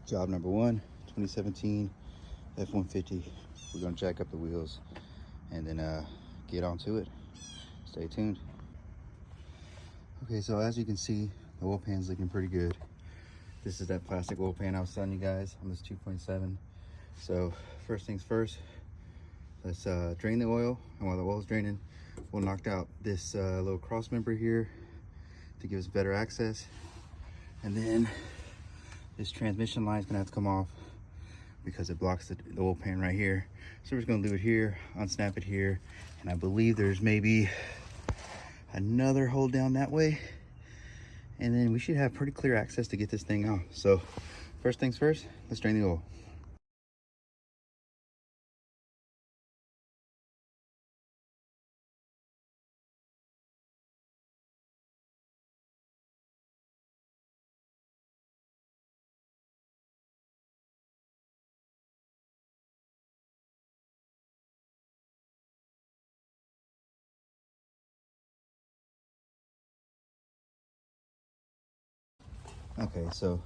Job number one, 2017 F-150. We're gonna jack up the wheels and then get onto it. Stay tuned. Okay, so as you can see, the oil pan's looking pretty good. This is that plastic oil pan I was telling you guys on this 2.7. So first things first, let's drain the oil. And while the oil's draining, we'll knock out this little cross member here to give us better access. And then this transmission line is gonna have to come off because it blocks the oil pan right here. So we're just gonna do it here, unsnap it here, and I believe there's maybe another hole down that way, and then we should have pretty clear access to get this thing off. So first things first, let's drain the oil. Okay, so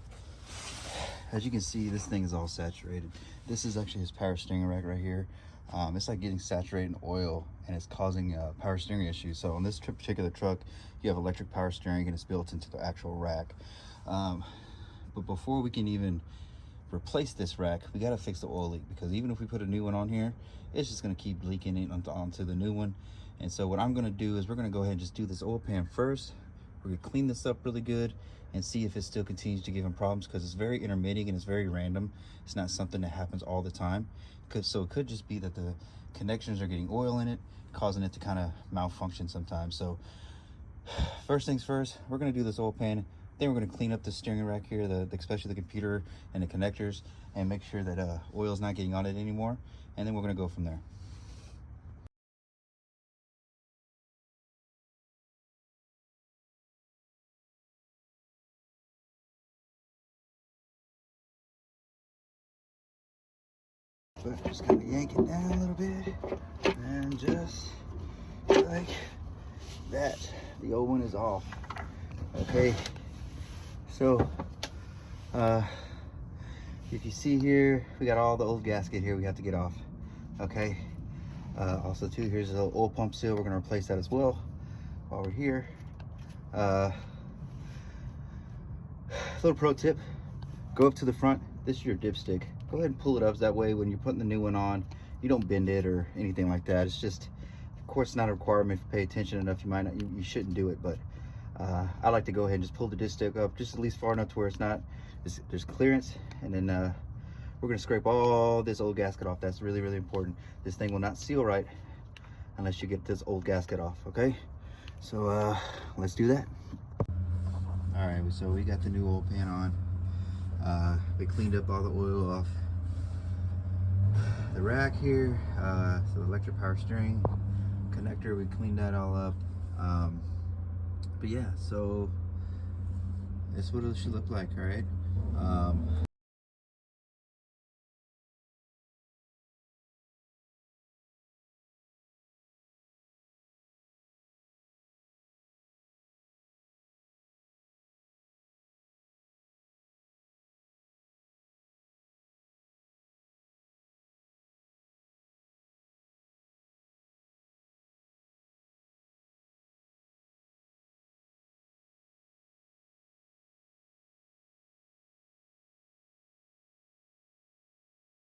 as you can see, this thing is all saturated. This is actually his power steering rack right here. It's like getting saturated in oil, and it's causing power steering issues. So on this particular truck, you have electric power steering, and it's built into the actual rack. But before we can even replace this rack, we got to fix the oil leak, because even if we put a new one on here, it's just going to keep leaking it onto the new one. And so what I'm going to do is we're going to go ahead and just do this oil pan first. We're going to clean this up really good and see if it still continues to give him problems, because it's very intermittent and it's very random. It's not something that happens all the time. So it could just be that the connections are getting oil in it, causing it to kind of malfunction sometimes. So first things first, we're going to do this oil pan. Then we're going to clean up the steering rack here, especially the computer and the connectors, and make sure that oil is not getting on it anymore. And then we're going to go from there. But just kind of yank it down a little bit, and just like that, the old one is off. Okay, so if you see here, we got all the old gasket here we have to get off. Okay, also too, here's a oil pump seal. We're going to replace that as well while we're here. Little pro tip, go up to the front. This is your dipstick. Go ahead and pull it up, so that way when you're putting the new one on, you don't bend it or anything like that. It's just, of course, it's not a requirement. If you pay attention enough, you might not, you shouldn't do it, but I like to go ahead and just pull the dipstick up just at least far enough to where it's not, there's clearance. And then we're gonna scrape all this old gasket off. That's really, really important. This thing will not seal right unless you get this old gasket off, okay? So let's do that. All right, so we got the new oil pan on. We cleaned up all the oil off the rack here. So electric power steering connector, we cleaned that all up. But yeah, so that's what it should look like. All right.